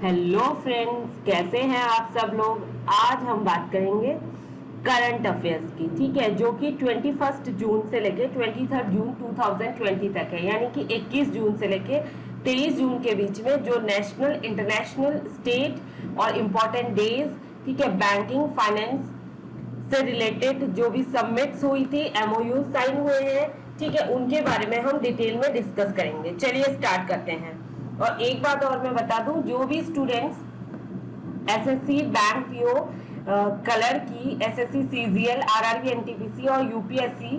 Hello friends, कैसे हैं आप सब लोग। आज हम बात करेंगे करंट अफेयर्स की, ठीक है, जो कि 21 जून से लेके 23 जून 2020 तक है, यानी कि 21 जून से लेके 23 जून के बीच में जो नेशनल, इंटरनेशनल, स्टेट और इम्पोर्टेंट डेज, ठीक है, बैंकिंग, फाइनेंस से रिलेटेड जो भी सबमिट्स हुई थी, एमओयू साइन हुए हैं, ठीक है, उनके बारे में हम डिटेल में डिस्कस करेंगे। चलिए स्टार्ट करते हैं। और एक बात और मैं बता दूं, जो भी students SSC, bank PO, colour की, एसएससी सीजीएल, आरआरबी, एनटीपीसी और यूपीएससी,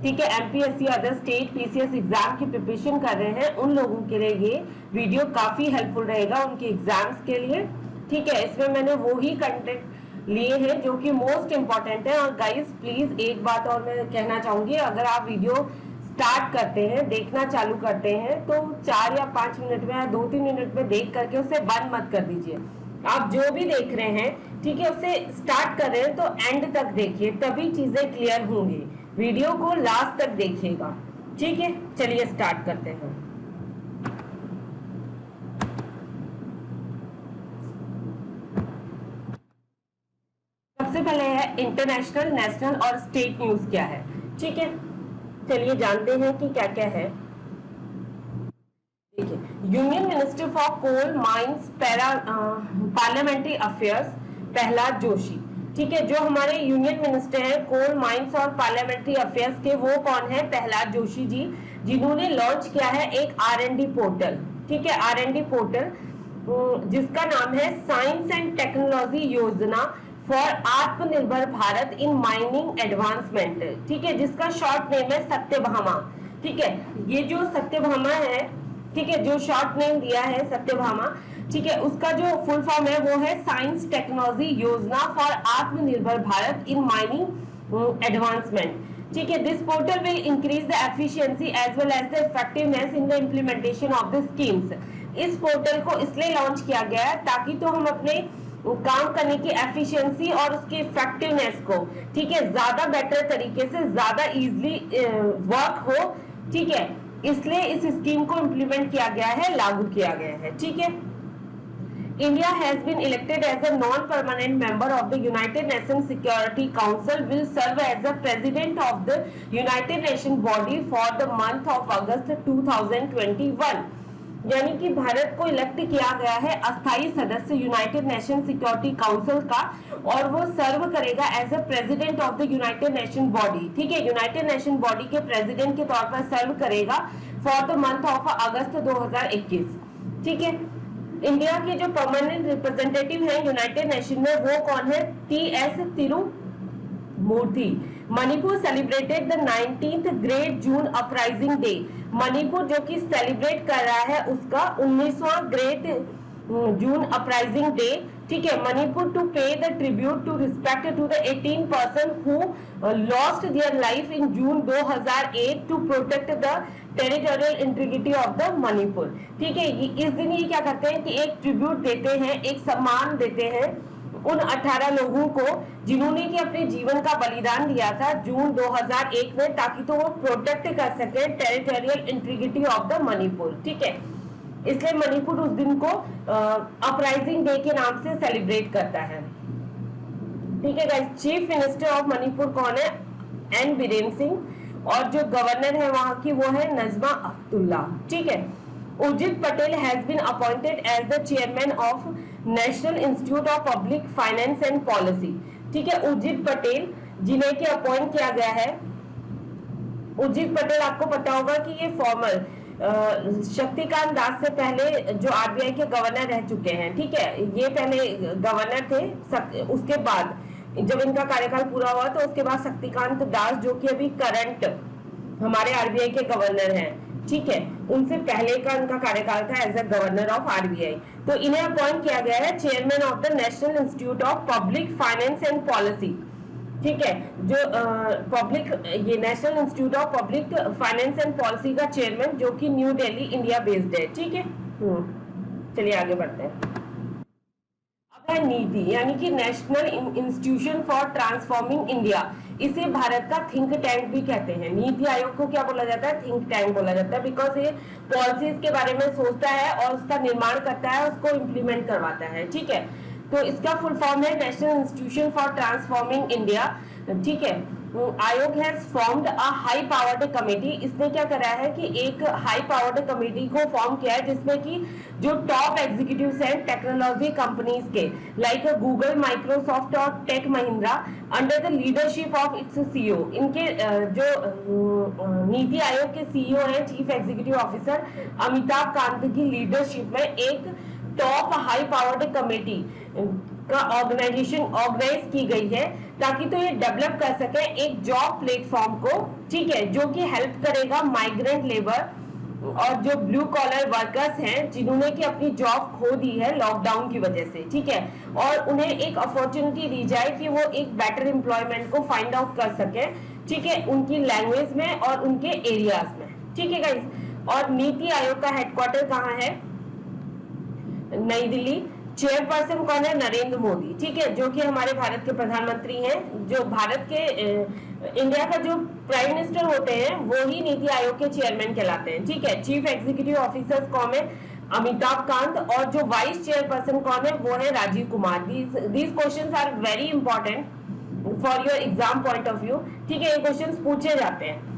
ठीक है, MPSC, other state PCS exam की प्रिपरेशन कर रहे हैं, उन लोगों के लिए ये वीडियो काफी हेल्पफुल रहेगा उनके एग्जाम्स के लिए, ठीक है। इसमें मैंने वो ही कंटेंट लिए हैं जो कि मोस्ट इंपॉर्टेंट है। और गाइस प्लीज एक बात और मैं कहना चाहूंगी, अगर आप वीडियो स्टार्ट करते हैं, देखना चालू करते हैं, तो 4 या 5 मिनट में या 2-3 मिनट में देख करके उसे बंद मत कर दीजिए। आप जो भी देख रहे हैं, ठीक है, उसे स्टार्ट कर रहे हैं तो एंड तक देखिए, तभी चीजें क्लियर होंगी। वीडियो को लास्ट तक देखिएगा, ठीक है। चलिए स्टार्ट करते हैं। सबसे पहले है इंटरनेशनल, नेशनल और स्टेट न्यूज क्या है, ठीक है। चलिए जानते हैं कि क्या क्या है। देखिए, union minister for coal mines parliamentary affairs Prahlad Joshi, ठीक है, जो हमारे यूनियन मिनिस्टर हैं कोल माइंस और पार्लियामेंट्री अफेयर्स के, वो कौन है? प्रहलाद जोशी जी, जिन्होंने लॉन्च किया है एक आर&डी पोर्टल, ठीक है, आर&डी पोर्टल जिसका नाम है साइंस एंड टेक्नोलॉजी योजना फॉर आत्मनिर्भर भारत इन माइनिंग एडवांसमेंट, ठीक है, जिसका शॉर्ट नेम है सत्यभामा, ठीक है। ये जो सत्यभामा है, ठीक है, जो शॉर्ट नेम दिया है सत्यभामा, ठीक है, उसका जो फुल फॉर्म है वो है साइंस टेक्नोलॉजी योजना फॉर आत्मनिर्भर भारत इन माइनिंग एडवांसमेंट, ठीक है। This portal will increase the efficiency as well as the effectiveness in the implementation of the schemes. इस पोर्टल को इसलिए लॉन्च किया गया है ताकि तो हम अपने काम करने की एफिशिएंसी और उसकी इफेक्टिवनेस को, ठीक है, ज्यादा बेटर तरीके से, ज्यादा इजीली वर्क हो, ठीक है, इसलिए इस स्कीम को इम्प्लीमेंट किया गया है, लागू किया गया है, ठीक है। India has been elected as a non-permanent member of the United Nations Security Council, will serve as the president of the United Nations body for the month of August 2021। यानी कि भारत को इलेक्ट किया गया है अस्थायी सदस्य यूनाइटेड नेशन सिक्योरिटी काउंसिल का, और वो सर्व करेगा as a president of the united nation body, ठीक है, यूनाइटेड नेशन बॉडी के प्रेसिडेंट के तौर पर सर्व करेगा for the month of August 2021, ठीक है। इंडिया के जो परमानेंट रिप्रेजेंटेटिव हैं यूनाइटेड नेशन में, वो कौन है? T S. Tirumurti. Manipur celebrated the 19th great June uprising day. Manipur जो कि सेलिब्रेट कर रहा है उसका 19वां ग्रेट जून अपराइजिंग डे, ठीक है, Manipur to pay the tribute to respect to the 18 person who lost their life in June 2008 to protect the territorial integrity of the Manipur, ठीक है। इस दिन ये क्या करते हैं कि एक ट्रिब्यूट देते हैं, एक सम्मान देते हैं उन 18 लोगों को जिन्होंने कि अपने जीवन का बलिदान दिया था जून 2001 में, ताकि तो वो प्रोटेक्ट कर सके territorial integrity of the Manipur, ठीक है। इसलिए मणिपुर उस दिन को अपराइजिंग डे के नाम से सेलिब्रेट करता है, ठीक है guys. Chief minister of Manipur कौन है? एन बीरेन सिंह। और जो गवर्नर है वहां की वो है नजमा अब्दुल्ला, ठीक है। Urjit Patel has been appointed as the chairman of national institute of public finance and policy, ठीक है, उर्जित पटेल जिन्हें के अपॉइंट किया गया है। उर्जित पटेल आपको पता होगा कि ये फॉर्मर शक्तिकांत दास से पहले जो आरबीआई के गवर्नर रह चुके हैं, ठीक है, ये पहले गवर्नर थे, उसके बाद जब इनका कार्यकाल पूरा हुआ तो उसके बाद शक्तिकांत दास जो कि अभी करंट हमारे आरबीआई के गवर्नर हैं, ठीक है, उनसे पहले का इनका कार्यकाल था as a governor of RBI. तो इन्हें अपॉइंट किया गया है chairman of the national institute of public finance and policy, ठीक है, जो पब्लिक ये national institute of public finance and policy का चेयरमैन, जो कि न्यू दिल्ली इंडिया बेस्ड है, ठीक है। चलिए आगे बढ़ते हैं। अब है नीति, यानी कि national institution for transforming India. इसे भारत का थिंक टैंक भी कहते हैं। नीति आयोग को क्या बोला जाता है? थिंक टैंक बोला जाता है, बिकॉज ये पॉलिसीज के बारे में सोचता है और उसका निर्माण करता है, उसको इम्प्लीमेंट करवाता है। ठीक है, तो इसका फुल फॉर्म है national institution for transforming India. ठीक है, Aayog has formed a high powered committee. इसने क्या करा है कि एक हाई पावर्ड कमेटी को फॉर्म किया है, जिसमें कि जो टॉप एग्जीक्यूटिव्स हैं टेक्नोलॉजी कंपनीज के, लाइक गूगल, माइक्रोसॉफ्ट और tech Mahindra, under the leadership of its CEO. इनके जो नीति आयोग के सीईओ हैं, chief executive officer Amitabh Kant की लीडरशिप में एक टॉप हाई पावर्ड कमेटी का ऑर्गेनाइजेशन ऑर्गेनाइज की गई है, ताकि तो ये डेवलप कर सके एक जॉब प्लेटफॉर्म को। ठीक है, जो कि हेल्प करेगा माइग्रेंट लेबर और जो ब्लू कॉलर वर्कर्स हैं, जिन्होंने की अपनी जॉब खो दी है लॉकडाउन की वजह से। ठीक है, और उन्हें एक अपॉर्चुनिटी दी जाए कि वो एक बेटर एम्प्लॉयमेंट को फाइंड आउट कर सके। ठीक है, उनकी लैंग्वेज में और उनके एरियाज में। ठीक है गाइस, और नीति आयोग का हेडक्वार्टर कहाँ है? नई दिल्ली। चेयरपर्सन कौन है? नरेंद्र मोदी। ठीक है, जो कि हमारे भारत के प्रधानमंत्री हैं। जो भारत के इंडिया का जो प्राइम मिनिस्टर होते हैं, वो ही नीति आयोग के चेयरमैन कहलाते हैं। ठीक है, चीफ एग्जीक्यूटिव ऑफिसर्स कौन है? अमिताभ कांत। और जो वाइस चेयरपर्सन कौन है? वो है Rajiv Kumar. These questions are very important for your exam point of view. ठीक है, ये क्वेश्चंस पूछे जाते हैं।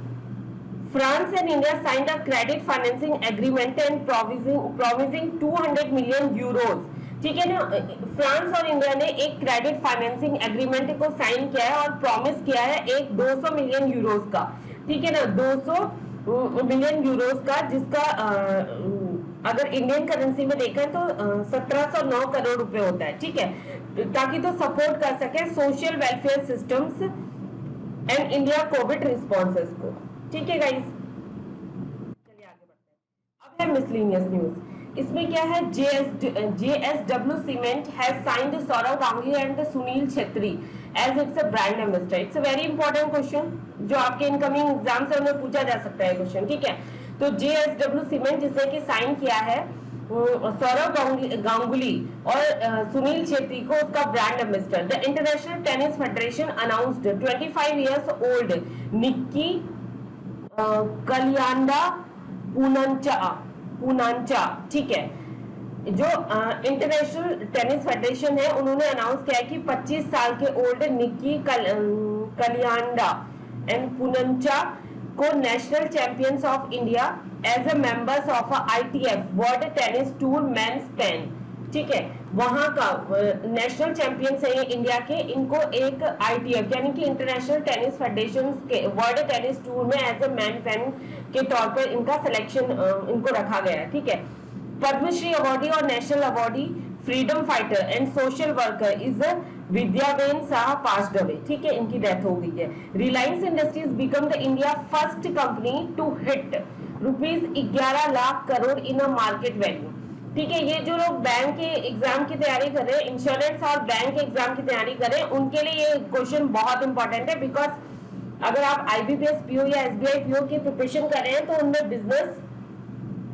France and India signed a credit financing agreement and promising 200 million euros। ठीक है ना, फ्रांस और इंडिया ने एक क्रेडिट फाइनेंसिंग एग्रीमेंट को साइन किया है और प्रॉमिस किया है एक 200 मिलियन यूरोस का। ठीक है ना, 200 मिलियन यूरोस का, जिसका अगर इंडियन करेंसी में देखें तो 1709 करोड़ रुपए होता है। ठीक है, ताकि तो सपोर्ट कर सके social welfare systems and India Covid responses को। ठीक है गाइस, चलिए आगे बढ़ते हैं। अब है मिसलेनियस न्यूज। इसमें क्या है? JSW cement has signed Sourav Ganguly and Sunil Chhetri as its a brand ambassador. It's a very important question, जो आपके इनकमिंग एग्जाम से उन्हें पूछा जा सकता है क्वेश्चन। ठीक है, तो JSW सीमेंट जिसने कि साइन किया है सौरव गांगुली और सुनील छेत्री को उसका brand ambassador. The International Tennis Federation announced 25 years old Nikki Kaliyanda Poonacha. ठीक है, जो इंटरनेशनल टेनिस फेडरेशन है, उन्होंने अनाउंस किया है कि 25 साल के ओल्ड निक्की कलियांडा एंड पूनांचा को national champions of India as a members of ITF world tennis tour men's 10। ठीक है, वहां का नेशनल चैंपियंस है इंडिया के, इनको एक ITF यानी कि इंटरनेशनल टेनिस फेडरेशन के वर्ल्ड टेनिस टूर में एज अ मैन 10 के तौर पर इनका सिलेक्शन इनको रखा गया है। ठीक है, पद्मश्री अवार्डी और national awardee freedom fighter and social worker is Vidyaben Shah passed away. ठीक है, इनकी डेथ हो गई है। Reliance Industries become the India first company to hit ₹11 lakh crore in a market value. ठीक है, ये जो लोग बैंक के एग्जाम की तैयारी कर रहे हैं, इंश्योरेंस और बैंक के एग्जाम की तैयारी कर रहे हैं, उनके लिए ये क्वेश्चन बहुत इंपॉर्टेंट है। बिकॉज अगर आप IBPS PO या SBI PO की प्रिपरेशन कर रहे हैं, तो उनमें बिजनेस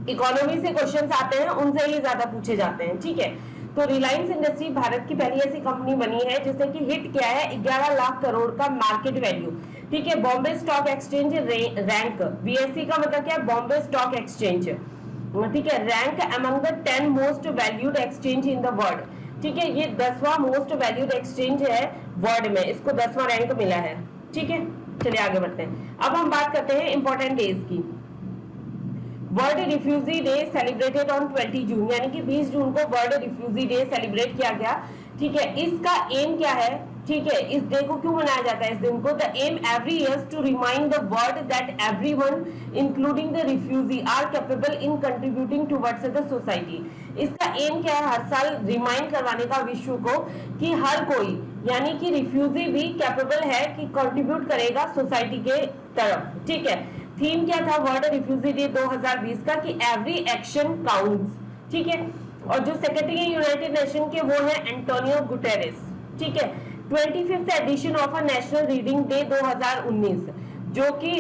इकोनॉमी से क्वेश्चंस आते हैं, उनसे ही ज्यादा पूछे जाते हैं। ठीक है, तो रिलायंस इंडस्ट्री भारत की पहली ऐसी कंपनी बनी है जिसने कि हिट किया है 11 लाख करोड़ का मार्केट वैल्यू। ठीक है, Bombay stock exchange rank, BSE का मतलब क्या है? Bombay stock exchange. ठीक है, rank among the 10 most valued exchange in the world. ठीक है, ये 10वां मोस्ट वैल्यूड एक्सचेंज है वर्ल्ड में, इसको 10वां रैंक मिला है। ठीक है, चलिए आगे बढ़ते हैं। अब हम बात करते हैं इंपॉर्टेंट डेज की। World refugee day celebrated on 20 जून, यानी कि 20 जून को वर्ल्ड रिफ्यूजी डे सेलिब्रेट किया गया। ठीक है, इसका एम क्या है? ठीक है, इस डे को क्यों मनाया जाता है? इस दिन को the aim every year to remind the world that everyone including the refugee are capable in contributing towards the society. इसका एम क्या है? हर साल रिमाइंड करवाने का विश्व को कि हर कोई, यानी कि रिफ्यूजी भी कैपेबल है कि कंट्रीब्यूट करेगा सोसाइटी के तरफ। ठीक है, थीम क्या था वर्ल्ड रिफ्यूजी डे 2020 का? कि एवरी एक्शन काउंट्स। ठीक है, और जो सेक्रेटरी है यूनाइटेड नेशन के वो है एंटोनियो गुटेरेस। ठीक है, 25th edition of a national reading day 2019, जो कि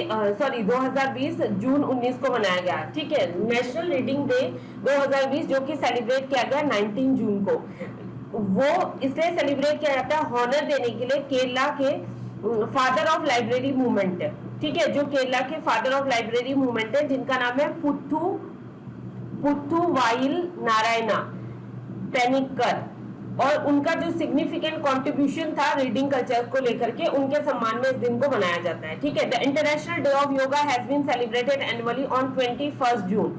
2020 जून 19 को मनाया गया। ठीक है, नेशनल रीडिंग डे 2020 जो कि सेलिब्रेट किया गया 19 जून को। वो इसलिए सेलिब्रेट किया जाता है हॉनर देने के लिए केरला के फादर ऑफ लाइब्रेरी मूवमेंट है, ठीक है, जो केरला के फादर ऑफ लाइब्रेरी मूवमेंट है, जिनका नाम है पुथुवाइल नारायणा पेनिकर, और उनका जो सिग्निफिकेंट कंट्रीब्यूशन था रीडिंग कल्चर को लेकर के, उनके सम्मान में इस दिन को मनाया जाता है, ठीक है। The international day of yoga has been celebrated annually on 21 June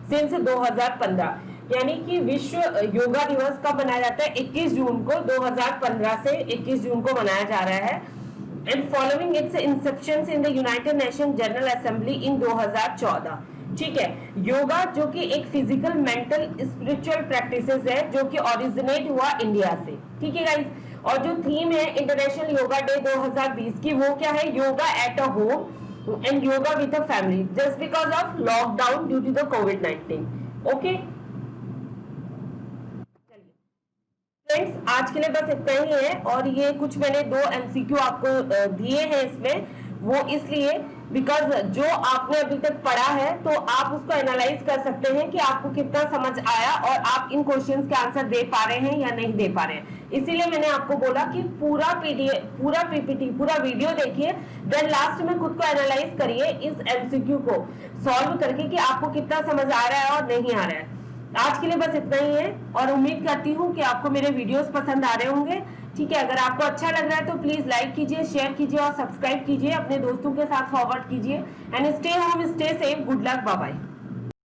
since 2015, यानी कि विश्व योगा दिवस कब मनाया जाता है, 21 जून को, 2015 से 21 जून को मनाया जा रहा है। And following its inception in the united nation general assembly in 2014, ठीक है। योगा जो कि एक फिजिकल मेंटल स्पिरिचुअल प्रैक्टिसेस है जो कि ओरिजिनेट हुआ इंडिया से, ठीक है गाइस। और जो थीम है इंटरनेशनल योगा डे 2020 की, वो क्या है, yoga at a home and yoga with a family just because of lockdown due to the कोविड-19। ओके फ्रेंड्स, आज के लिए बस इतना ही है। और ये कुछ मैंने 2 एमसीक्यू आपको दिए हैं इसमें, वो इसलिए बिकॉज जो आपने अभी तक पढ़ा है तो आप उसको एनालाइज कर सकते हैं कि आपको कितना समझ आया और आप इन क्वेश्चंस के आंसर दे पा रहे हैं या नहीं दे पा रहे हैं। इसीलिए मैंने आपको बोला कि पूरा पीडीएफ, पूरा पीपीटी, पूरा वीडियो देखिए, देन लास्ट में खुद को एनालाइज करिए इस एमसीक्यू को सॉल्व करके कि आपको कितना समझ आ रहा है और नहीं आ रहा है। आज के लिए बस इतना ही है और उम्मीद करती हूँ कि आपको मेरे वीडियोस पसंद आ रहे होंगे, ठीक है। अगर आपको अच्छा लग रहा है तो प्लीज लाइक कीजिए, शेयर कीजिए और सब्सक्राइब कीजिए, अपने दोस्तों के साथ फॉरवर्ड कीजिए। And stay home, stay safe, good luck, bye bye.